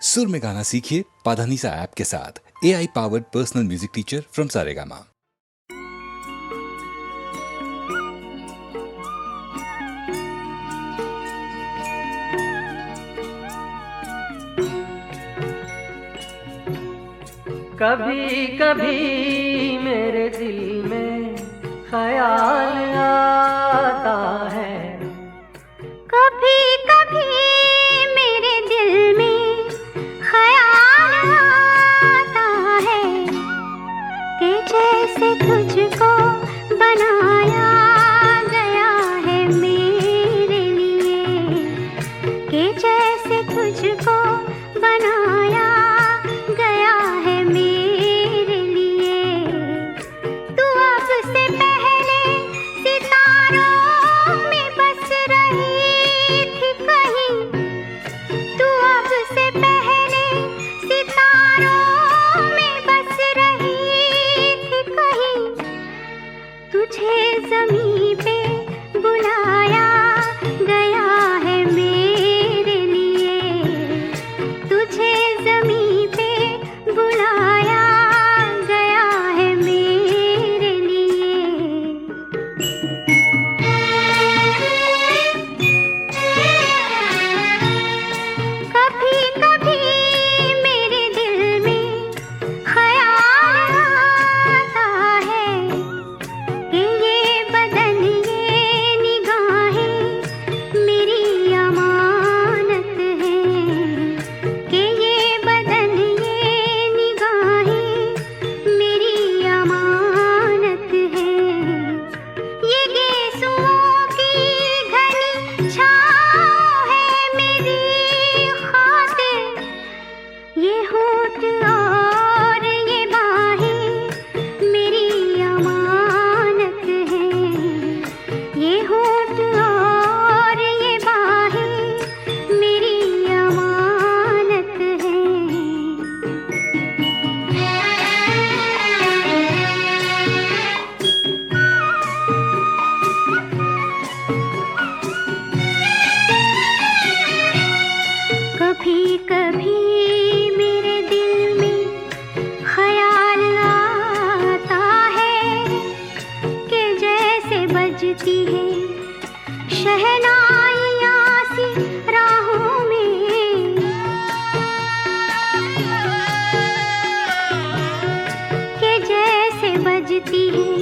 सुर में गाना सीखिए पाधानीसा ऐप के साथ। AI powered personal music teacher from Saregama. कभी कभी मेरे दिल में ख्याल आता है, कभी कभी मेरे दिल में ख्याल आता है कि जैसे तुझको बनाया गया है मेरे लिए, कि जैसे तुझको बनाया गया है मेरे लिए। तू अब से पहले सितारों में बस रही थी कहीं, तू अब से पहले सितारों में बस रही थी कहीं। तुझे ज़मीं पे बुलाया गया है मेरे लिए, तुझे ज़मीं पे बुलाया गया है मेरे लिए। कभी कभी मेरे दिल में ख्याल आता है कि ये बदन ये निगाहें मेरी अमानत है, कि ये बदन ये निगाहें मेरी अमानत है। ये गेसुओं की घनी छाँव है मेरी खातिर, ये होठ और ये बाहें मेरी अमानत है, ये होठ और ये बाहें मेरी अमानत है। कभी कभी मेरे दिल में ख्याल आता है कि जैसे बजती है शहनाइयाँ सी राहों में, कि जैसे बजती है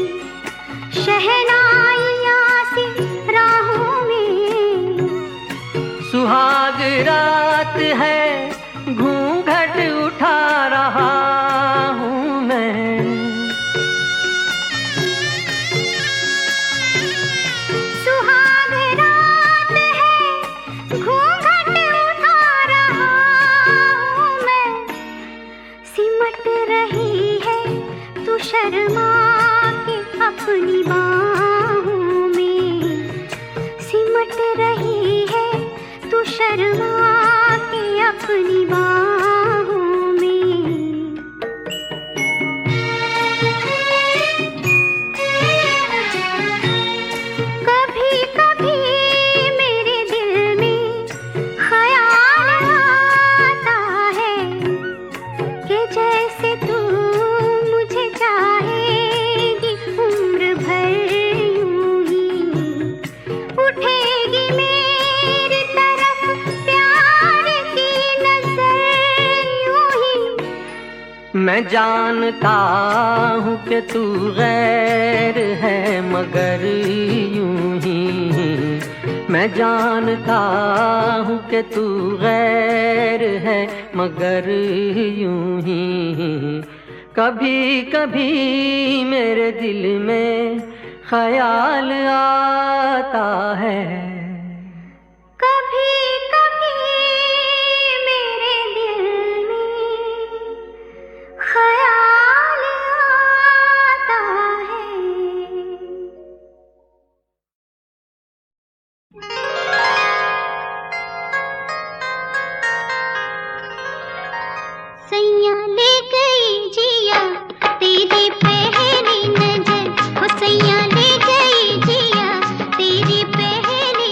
शहनाइयाँ सी राहों में। सुहाग रात है घूंघट उठा रहा हूँ मैं, सुहाग रात है घूंघट उठा रहा हूँ मैं। सिमट रही है तू शर्मा के अपनी बाहों में, सिमट रही है तू शर्मा के अपनी बाहों में। कभी कभी मेरे दिल में ख्याल आता है कि जैसे तू मुझे चाहेगी उम्र भर यूं ही, उठेगी मेरी तरफ प्यार की नजर यूं ही। मैं जानता हूँ कि तू गैर है मगर यूं ही, मैं जानता हूँ कि तू गैर है मगर यूं ही। कभी कभी मेरे दिल में ख्याल आता है, कभी कभी मेरे दिल में ख्याल आता है। सैया ले गई जिया तेरी पहली नजर, ओ सैया ले गई जिया तेरी पहली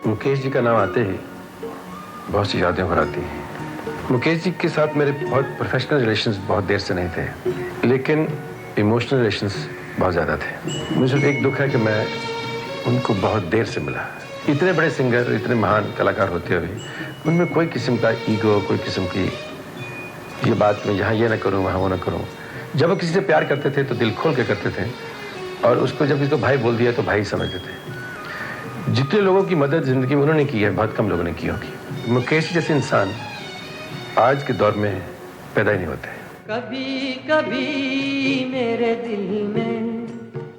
मुकेश जी का नाम आते ही बहुत सी यादें उभर आती हैं। मुकेश जी के साथ मेरे बहुत प्रोफेशनल रिलेशंस बहुत देर से नहीं थे, लेकिन इमोशनल रिलेशंस बहुत ज़्यादा थे। मुझे एक दुख है कि मैं उनको बहुत देर से मिला। इतने बड़े सिंगर, इतने महान कलाकार होते हुए उनमें कोई किस्म का ईगो, कोई किस्म की ये बात मैं यहाँ ये ना करूँ, वहाँ वो ना करूँ। जब वो किसी से प्यार करते थे तो दिल खोल के करते थे, और उसको जब किसी को भाई बोल दिया तो भाई समझते थे। जितने लोगों की मदद जिंदगी में उन्होंने की है, बहुत कम लोगों ने की होगी। मुकेश जैसे इंसान आज के दौर में पैदा ही नहीं होते। कभी कभी मेरे दिल में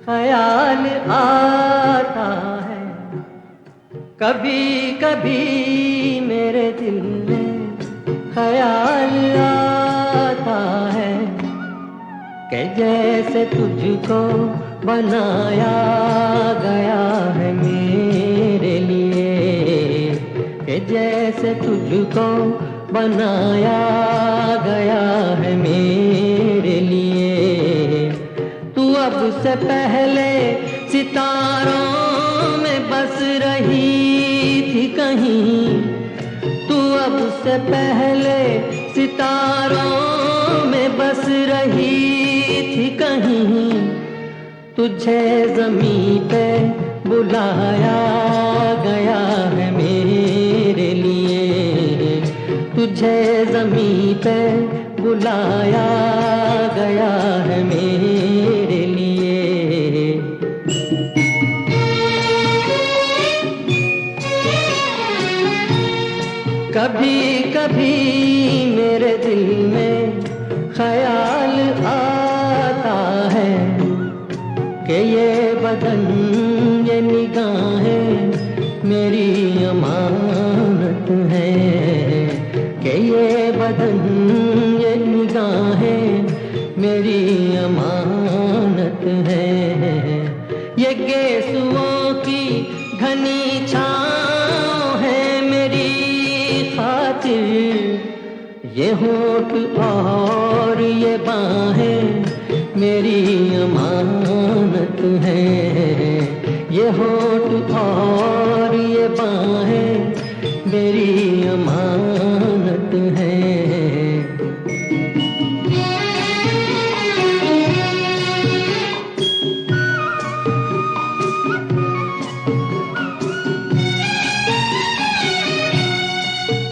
ख्याल आता है, कभी कभी मेरे दिल में ख्याल आता है कि जैसे तुझको बनाया गया है मेरे लिए, कि जैसे तुझको बनाया गया है मेरे लिए। तू अब से पहले सितारों में बस रही थी कहीं, तू अब से पहले सितारों में बस रही थी कहीं। तुझे ज़मीं पे बुलाया गया है मेरे लिए, तुझे ज़मीं पे बुलाया गया है मेरे लिए। कभी कभी मेरे दिल में ख्याल आता है कि ये बदन, ये निगाहें मेरी अमानत है, कि ये बदन, ये निगाहें मेरी अमानत है। ये गेसुओं की घनी छाँव है मेरी खातिर, ये होठ और ये बाहें मेरी अमानत है, ये होठ और ये बाहें मेरी अमानत है।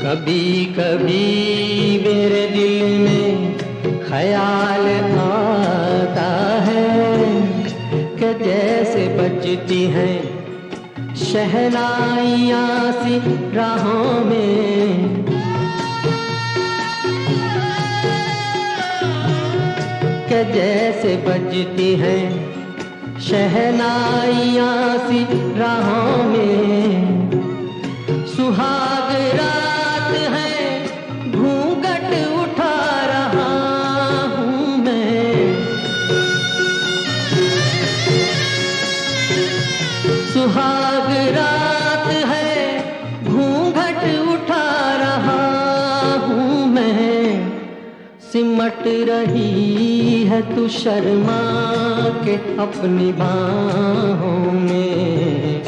कभी कभी मेरे दिल में ख्याल आता है कि जैसे बजती हैं शहनाइयाँ सी राहों में, कि जैसे बजती हैं शहनाइयाँ सी राहों में। सुहाग रात है, घूंघट उठा रहा हूँ मैं, सुहाग रात है, घूंघट उठा रहा हूँ मैं। सिमट रही है तू शर्मा के अपनी बाहों में,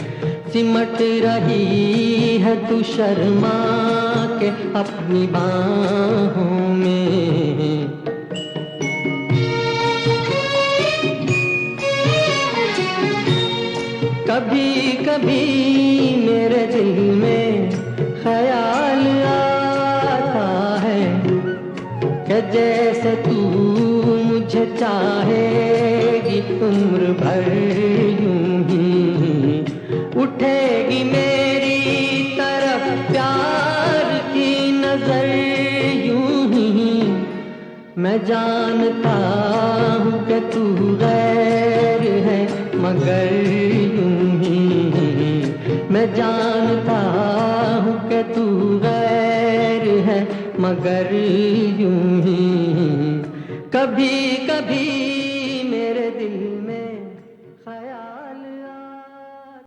सिमट रही है तू शर्मा के अपनी बाहों में। कभी कभी मेरे दिल में ख्याल आता है कि जैसे तू मुझे चाहेगी उम्र भर यूं ही, उठेगी मेरी तरफ प्यार की नजर यूं ही। मैं जानता हूँ कि तू गैर है मगर यूं ही, मैं जानता हूँ कि तू गैर है मगर यूं ही। कभी कभी मेरे दिल में ख्याल आता।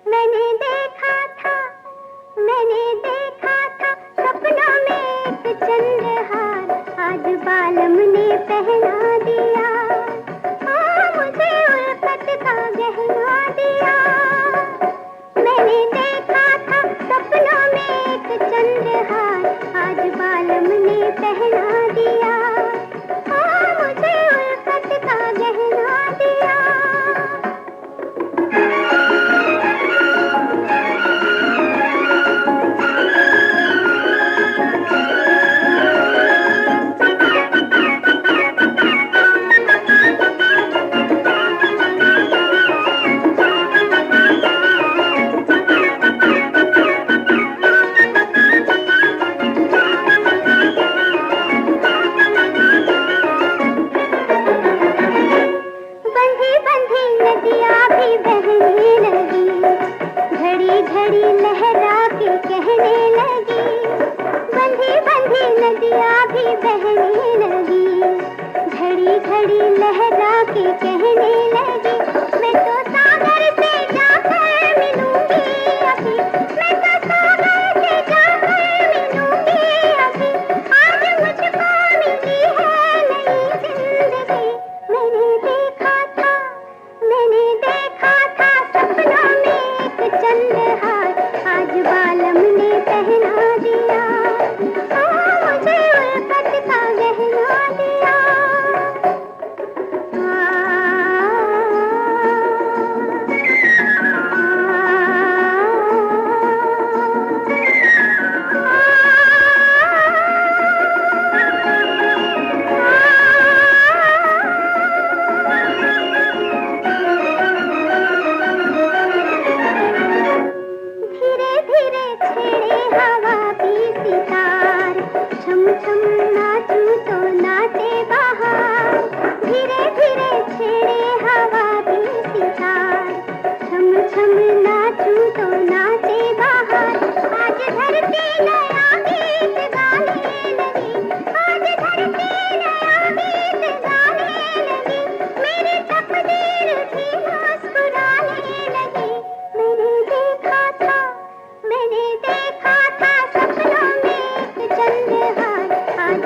मैंने देखा था, मैंने लहरा के कहने लगी, बंधी बंधी नदियाँ भी बहने लगी, घड़ी घड़ी लहरा के कहने लगी, मैं तो सागर से जाकर मिलूंगी अभी, मैं तो सागर से जाकर मिलूंगी अभी, आज मुझको मिली है नई जिंदगी। मैंने देखा था सपनों में एक चंद्रहार, आज बालम ने पहना दिया, मुझे उल्फत का गहना दिया। धीरे धीरे छेड़े हवा की सितार, छम छम नाचूं तो नाचे बहार, धीरे धीरे छेड़े हवा की सितार, छम छम नाचूं तो नाचे बहार, आज धरती नया गीत गाने लगी, आज धरती नया गीत गाने लगी, मेरी तकदीर भी मुस्कुराने लगी। मैंने देखा था सपनों में एक चंद्रहार, आज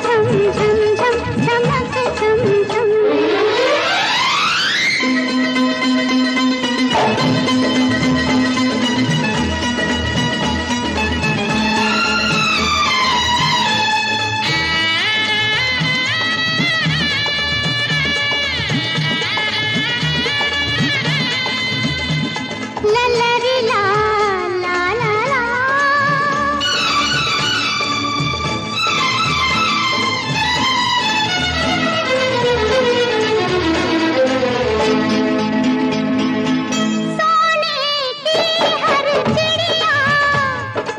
झम झम झम चमक झम झम। ललरी ला ला ला ला। सोने की हर चिड़िया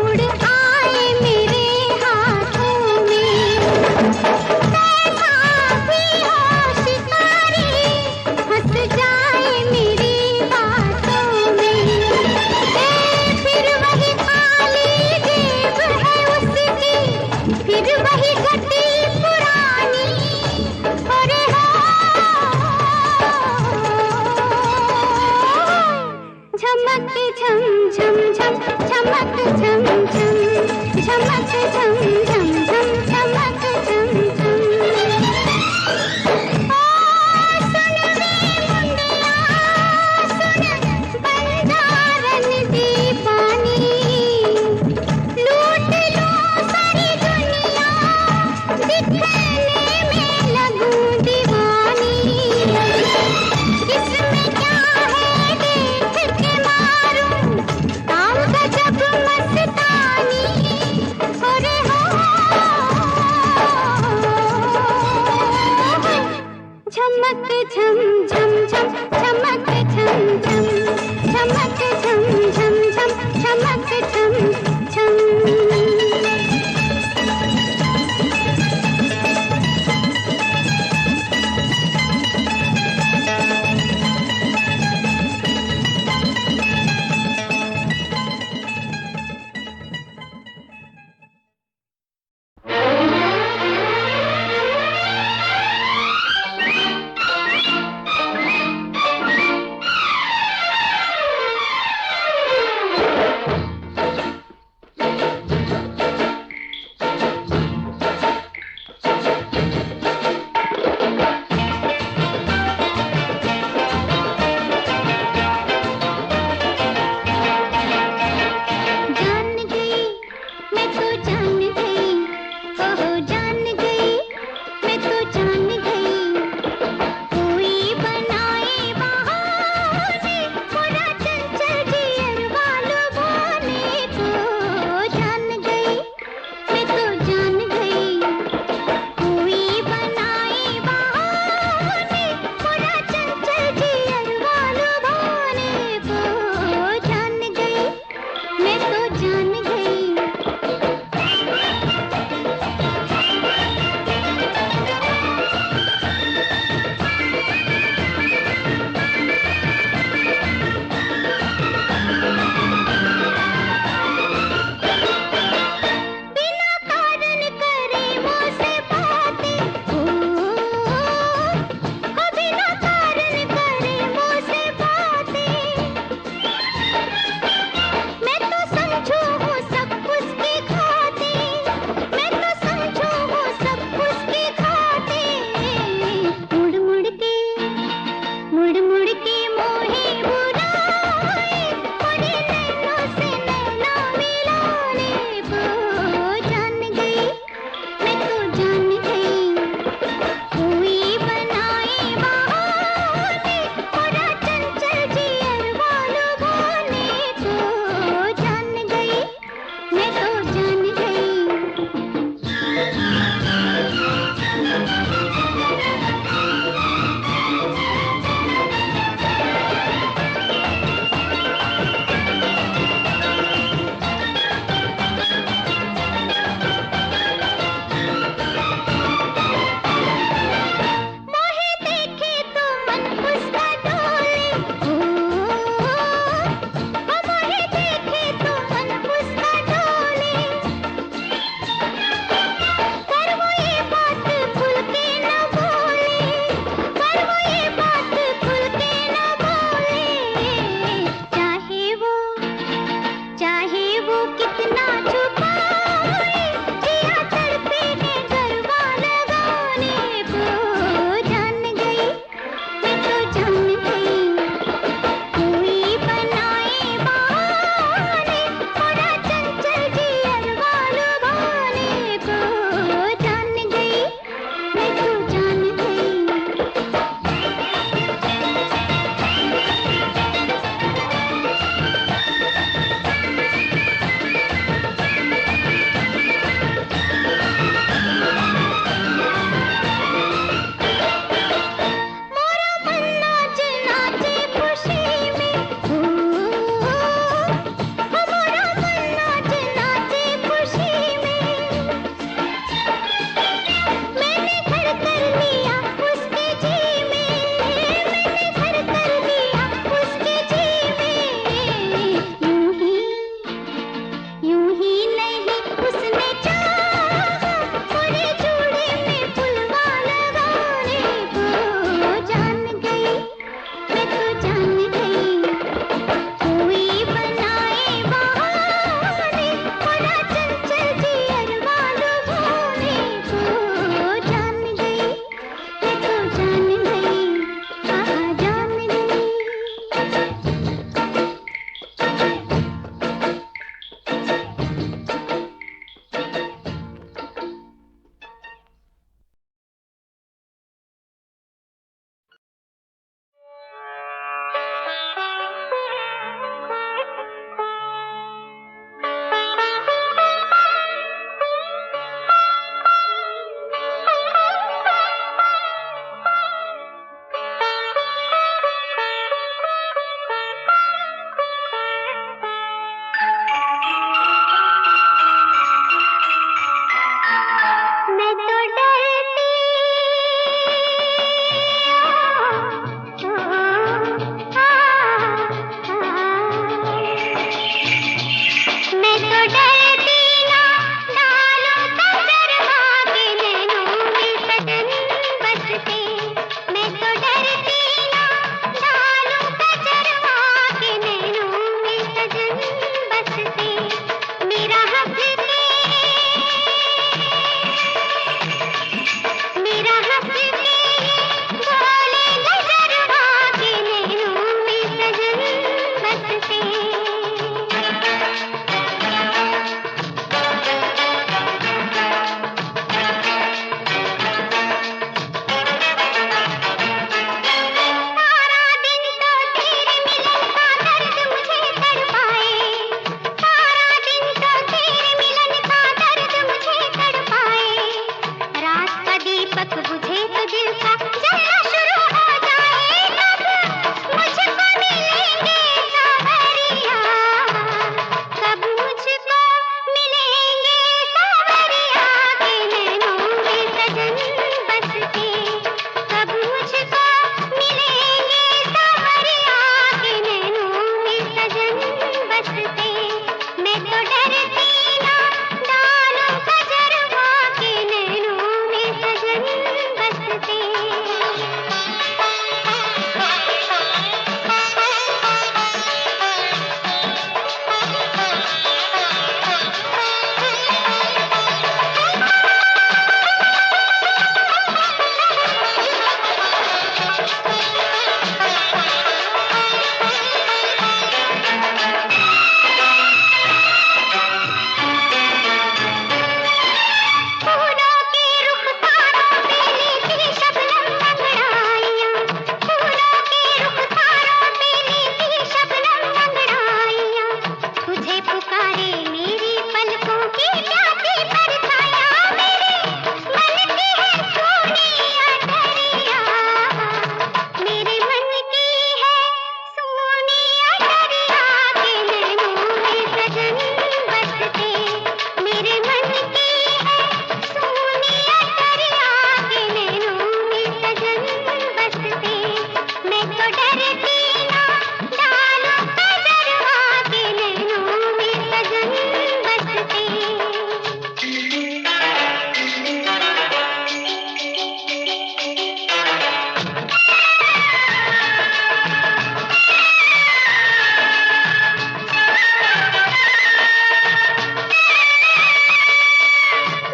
उड़ आए मेरे हाथों में। कैसा भी हो शिकारी हंस जाए मेरी बातों में। फिर वही खाली जेब है उसकी, फिर वही घटी पुरानी। अरे हो झमक झम झम झम झमक झम झम झमक झम झम झम झमक झम झम। सुन वे मुंडिया सुन, बंजारन दी पानी। लूट लो सारी दुनिया, दिखने में लगूं दीवानी। इसमें क्या है देख के मारूं, ताम गजब मस्तानी। अरे हो झमक झम झम झम झमक झम झम झमक झम झम झम झमक झम झम। तक बुझे तो दिल का जलना शुरू हो जाए, तब मुझको मिलेंगे सावरिया, कब मुझको मिलेंगे सावरिया के नैनों में सजन बसते, कब मुझको मिलेंगे सावरिया के नैनों में सजन बसते। मैं तो डरती ना डालूं कजरवा के नैनों में सजन बसते। फूलों के रुखसारों पे लेती शबनम अंगड़ाइयाँ, फूलों के रुखसारों पे लेती शबनम अंगड़ाइयाँ, तुझे पुकारे मेरी पलकों की प्यासी परछाइयाँ, मेरे मन की है सोनी अटरिया, मेरे मन की है सोनी अटरिया के नैनों में सजन बसते, मेरे मन की है सोनी अटरिया के नैनों में सजन बसते। मैं तो डरती ना डालूं कजरवा के नैनों में सजन बसते।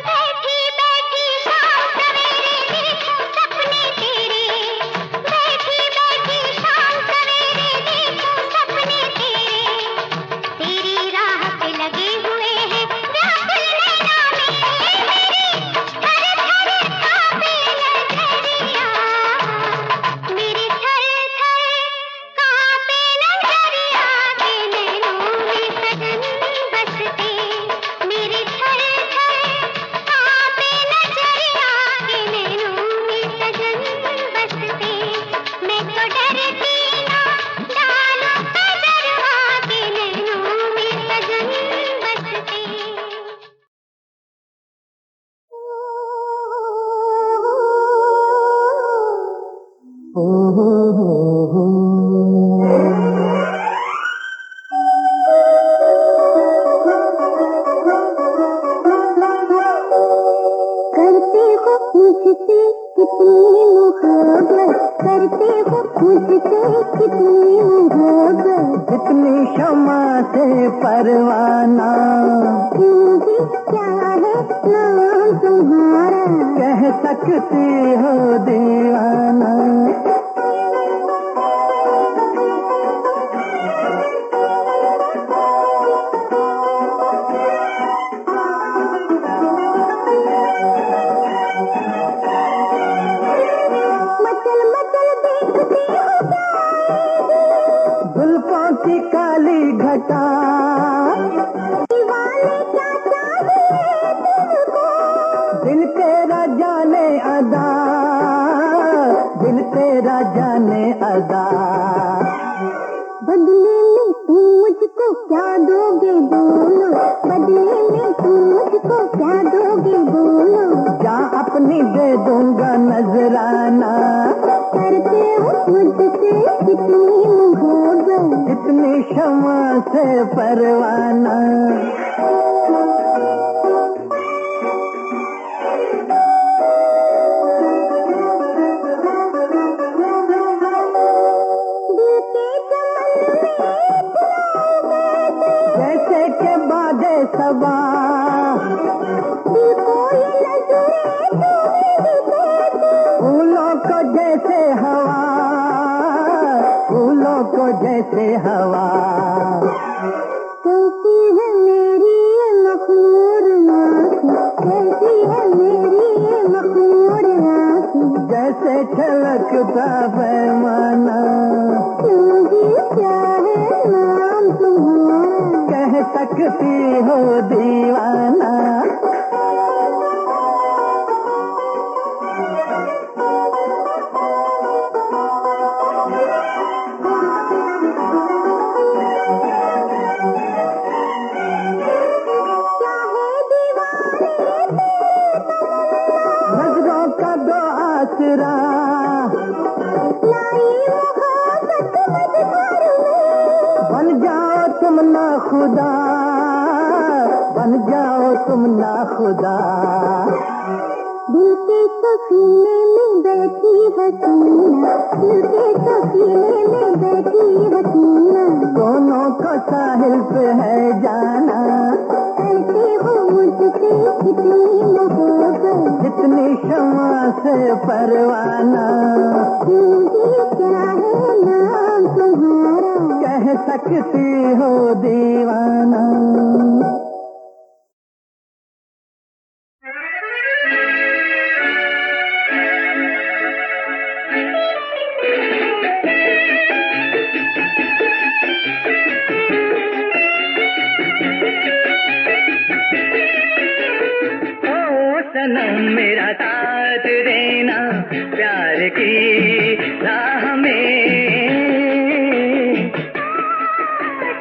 बैठी बैठी शाम सवेरे देखूं सपने तेरे, बैठी बैठी शाम सवेरे देखूं सपने तेरे, तेरी राह पे लगे हुए हैं व्याकुल नैना मेरे, थर थर कांपे नजरिया, मेरे थर थर कांपे नजरिया के नैनों में सजन बसते, मेरे थर थर कांपे नजरिया के नैनों में सजन बसते। मैं तो डरती ना डालूं कजरवा के नैनों में सजन बसते। करते हो मुझसे कितनी मोहब्बत, करते हो मुझसे कितनी मोहब्बत, इतनी क्षमा से परवाना, क्यों भी क्या है नाम तुम्हारा, कह सकती हो दीवाना। मचल मचल देखती हो जुल्फों की काली घटा, दीवाने क्या चाहिए तुमको, दिल तेरा जाने अदा, दिल तेरा जाने अदा। बदले में तुम मुझको क्या दोगे बोलो, बदले में तुम मुझको क्या दोगे बोलो, जा अपनी दे दूंगा नजराना, करते हो मुझसे कितनी मोहब्बत, इतनी क्षमा से परवाना। जैसे के बादे सबा, फूलों को जैसे हवा, फूलों को जैसे हवा। कैसी है मेरी ये मखमूर आँखें, कैसी है मेरी ये मखमूर आँखें, जैसे छलकता पैमाना, क्यों भी क्या है नाम तुम्हारा, कह सकती हो दीवाना। बिसरा, लाई मोहब्बत मझधार में। बन जाओ तुम ना खुदा, बन जाओ तुम ना खुदा। दिल के सफीने में बैठी हसीना, दिल के सफीने में बैठी हसीना। दोनों को साहिल पे है जाना, ऐसे हो मुझसे इतनी मोहब्बत, इतनी शमा से परवाना। जिंदगी क्या है नाम तुम्हारा, कह सकती हो दीवाना। सनम मेरा साथ देना प्यार की राह में,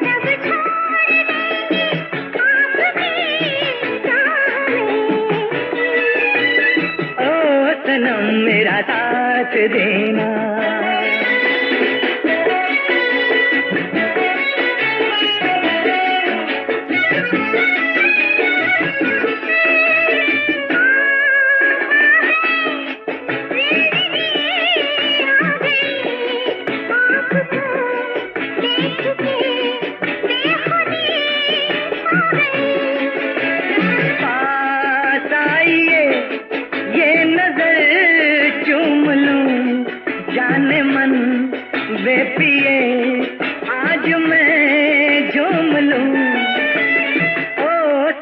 सब छोड़ देंगे आपकी राह में। ओ सनम मेरा साथ देना।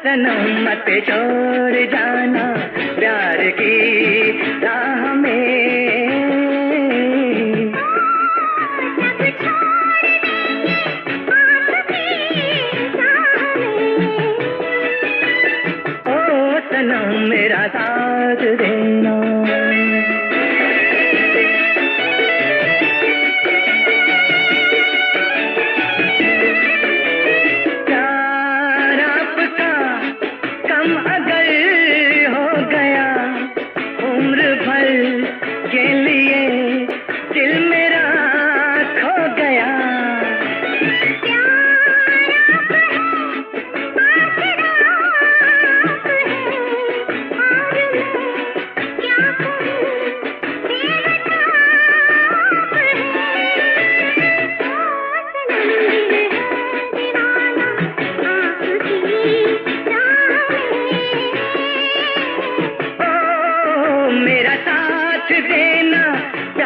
सनम मत छोड़ जाना प्यार की राह में। सब छोड़ देंगे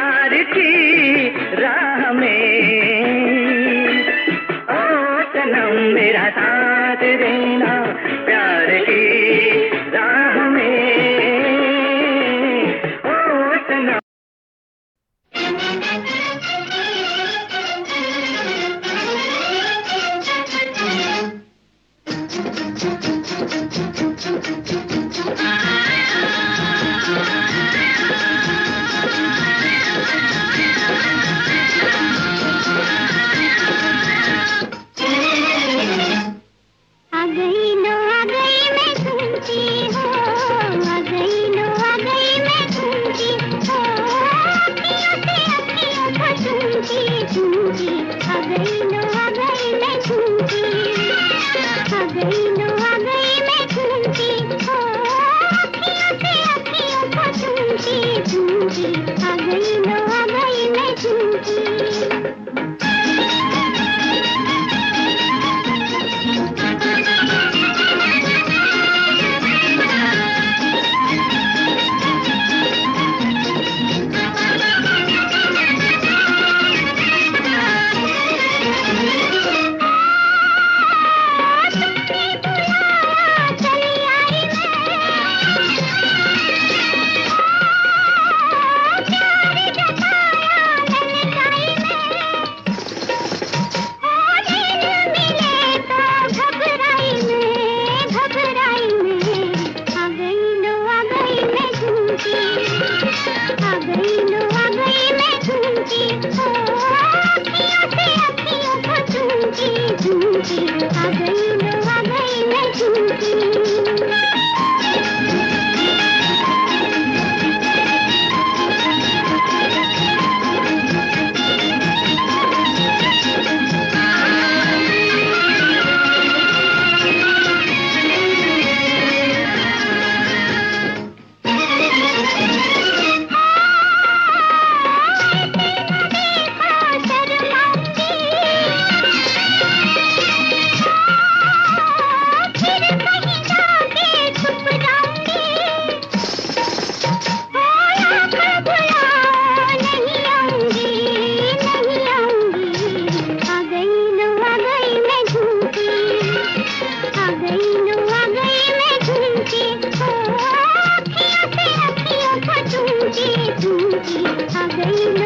आपकी राह में। ओ सनम मेरा साथ देना। आ गई मैं घूमती लगी, आ गई